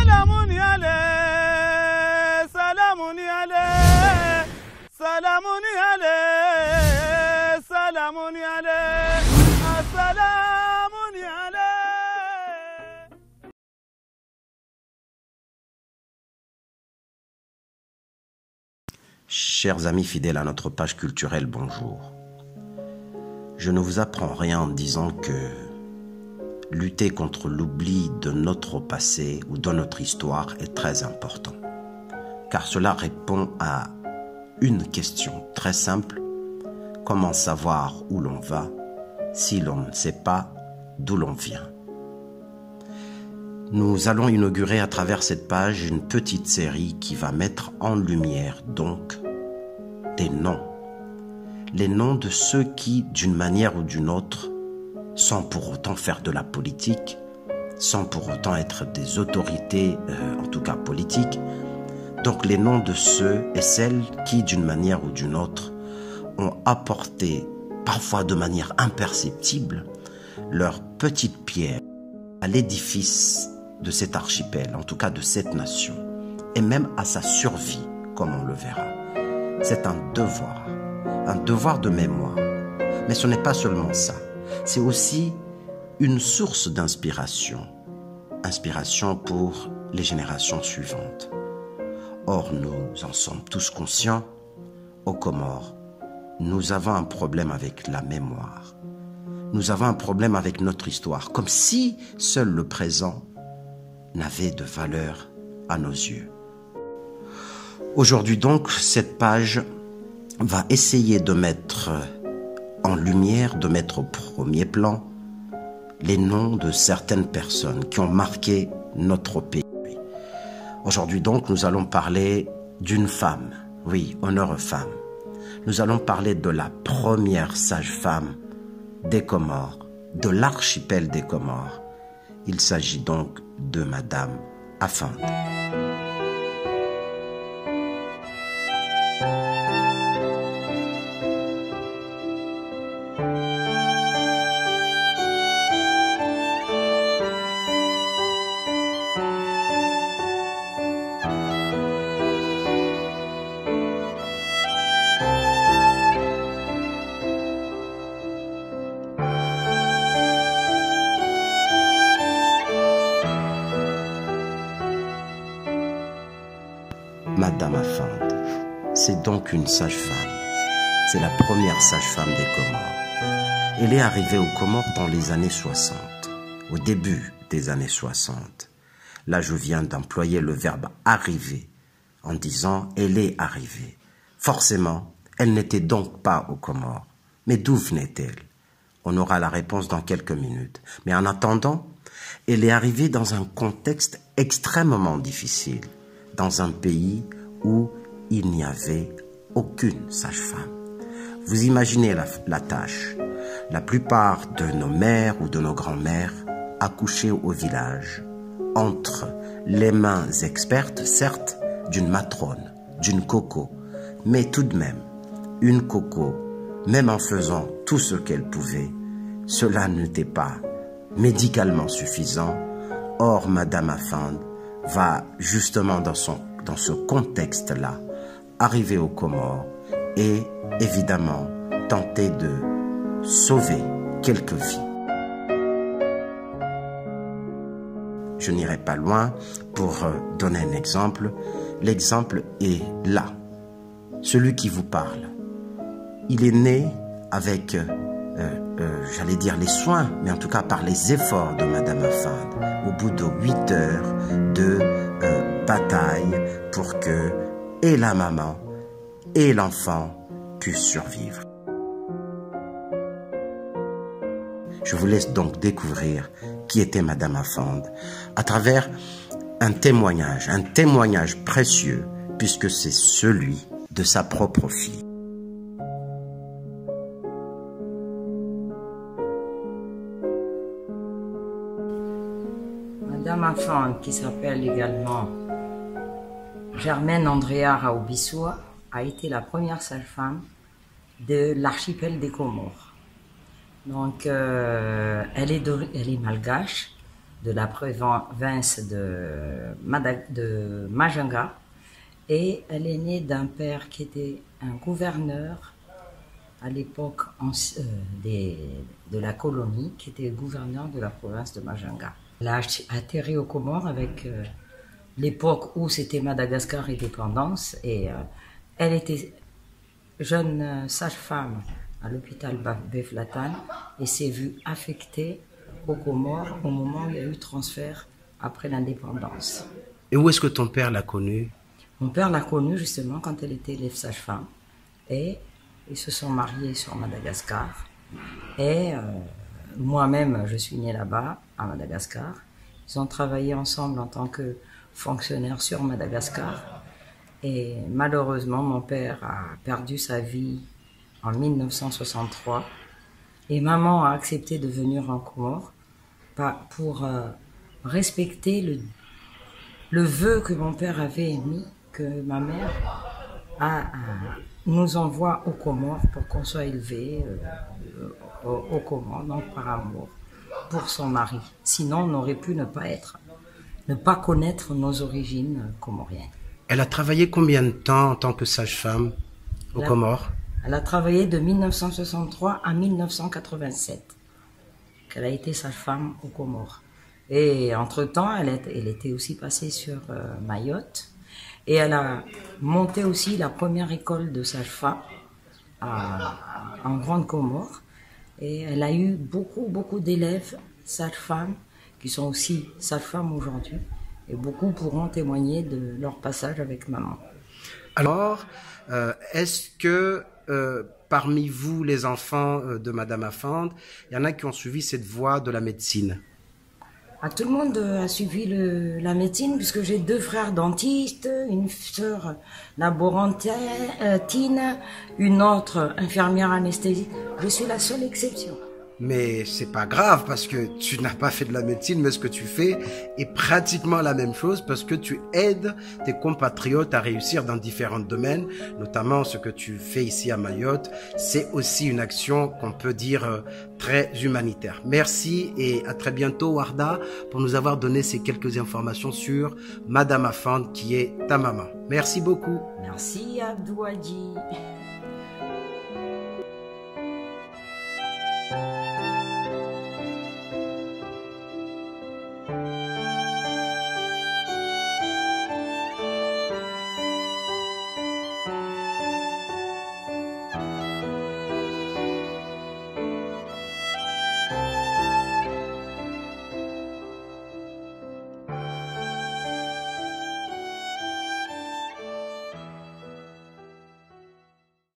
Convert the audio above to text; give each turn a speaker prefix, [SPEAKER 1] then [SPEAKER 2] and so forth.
[SPEAKER 1] Salamuni ale, salamuni ale, salamuni ale, salamuni ale, salamuni ale.
[SPEAKER 2] Chers amis fidèles à notre page culturelle, bonjour. Je ne vous apprends rien en disant que lutter contre l'oubli de notre passé ou de notre histoire est très important. Car cela répond à une question très simple. Comment savoir où l'on va si l'on ne sait pas d'où l'on vient? Nous allons inaugurer à travers cette page une petite série qui va mettre en lumière donc des noms. Les noms de ceux qui, d'une manière ou d'une autre, sans pour autant faire de la politique, sans pour autant être des autorités, en tout cas politiques. Donc les noms de ceux et celles qui, d'une manière ou d'une autre, ont apporté, parfois de manière imperceptible, leur petite pierre à l'édifice de cet archipel, en tout cas de cette nation, et même à sa survie, comme on le verra. C'est un devoir de mémoire. Mais ce n'est pas seulement ça. C'est aussi une source d'inspiration, inspiration pour les générations suivantes. Or, nous en sommes tous conscients, aux Comores, nous avons un problème avec la mémoire. Nous avons un problème avec notre histoire, comme si seul le présent n'avait de valeur à nos yeux. Aujourd'hui donc, cette page va essayer de mettre en lumière, de mettre au premier plan les noms de certaines personnes qui ont marqué notre pays. Aujourd'hui donc, nous allons parler d'une femme, oui, honneur aux femmes. Nous allons parler de la première sage-femme des Comores, de l'archipel des Comores. Il s'agit donc de Madame Afande. Madame Afande, c'est donc une sage-femme. C'est la première sage-femme des Comores. Elle est arrivée aux Comores dans les années 60, au début des années 60. Là, je viens d'employer le verbe « arriver » en disant « elle est arrivée ». Forcément, elle n'était donc pas aux Comores. Mais d'où venait-elle? On aura la réponse dans quelques minutes. Mais en attendant, elle est arrivée dans un contexte extrêmement difficile, dans un pays où il n'y avait aucune sage-femme. Vous imaginez la tâche. La plupart de nos mères ou de nos grands-mères accouchaient au village, entre les mains expertes, certes, d'une matrone, d'une coco, mais tout de même, une coco, même en faisant tout ce qu'elle pouvait, cela n'était pas médicalement suffisant. Or, Madame Afande va justement dans ce contexte-là arriver aux Comores et évidemment tenter de sauver quelques vies. Je n'irai pas loin pour donner un exemple. L'exemple est là. Celui qui vous parle. Il est né avec, j'allais dire les soins, mais en tout cas par les efforts de Madame Afande, au bout de 8 heures de bataille pour que et la maman et l'enfant puissent survivre. Je vous laisse donc découvrir qui était Madame Afande à travers un témoignage précieux, puisque c'est celui de sa propre fille.
[SPEAKER 3] Madame Afande, qui s'appelle également Germaine Andrea Raoubissoua, a été la première sage-femme de l'archipel des Comores. Donc, elle est malgache, de la province de Majunga. Et elle est née d'un père qui était un gouverneur à l'époque de la colonie, qui était gouverneur de la province de Majunga. Elle a atterri aux Comores avec l'époque où c'était Madagascar indépendance, et elle était jeune sage-femme à l'hôpital Beflatan et s'est vue affectée aux Comores au moment où il y a eu transfert après l'indépendance.
[SPEAKER 4] Et où est-ce que ton père l'a connue?
[SPEAKER 3] Mon père l'a connue justement quand elle était élève sage-femme, et ils se sont mariés sur Madagascar. Et moi-même, je suis née là-bas, à Madagascar. Ils ont travaillé ensemble en tant que fonctionnaires sur Madagascar. Et malheureusement, mon père a perdu sa vie en 1963. Et maman a accepté de venir en Comores pour respecter le vœu que mon père avait émis, que ma mère nous envoie aux Comores pour qu'on soit élevés aux Comores, donc par amour pour son mari. Sinon, on aurait pu ne pas connaître nos origines comoriennes.
[SPEAKER 4] Elle a travaillé combien de temps en tant que sage-femme aux Comores?
[SPEAKER 3] Elle a travaillé de 1963 à 1987, qu'elle a été sage-femme aux Comores. Et entre-temps, elle était aussi passée sur Mayotte. Et elle a monté aussi la première école de sage-femme en Grande Comore. Et elle a eu beaucoup d'élèves sages-femmes qui sont aussi sages-femmes aujourd'hui. Et beaucoup pourront témoigner de leur passage avec maman.
[SPEAKER 4] Alors, est-ce que parmi vous, les enfants de Madame Afande, il y en a qui ont suivi cette voie de la médecine?
[SPEAKER 3] Tout le monde a suivi la médecine, puisque j'ai 2 frères dentistes, une sœur laborantine, une autre infirmière anesthésiste. Je suis la seule exception.
[SPEAKER 4] Mais c'est pas grave parce que tu n'as pas fait de la médecine, mais ce que tu fais est pratiquement la même chose parce que tu aides tes compatriotes à réussir dans différents domaines, notamment ce que tu fais ici à Mayotte. C'est aussi une action qu'on peut dire très humanitaire. Merci et à très bientôt, Warda, pour nous avoir donné ces quelques informations sur Madame Afande qui est ta maman. Merci beaucoup.
[SPEAKER 3] Merci, Abdouadji.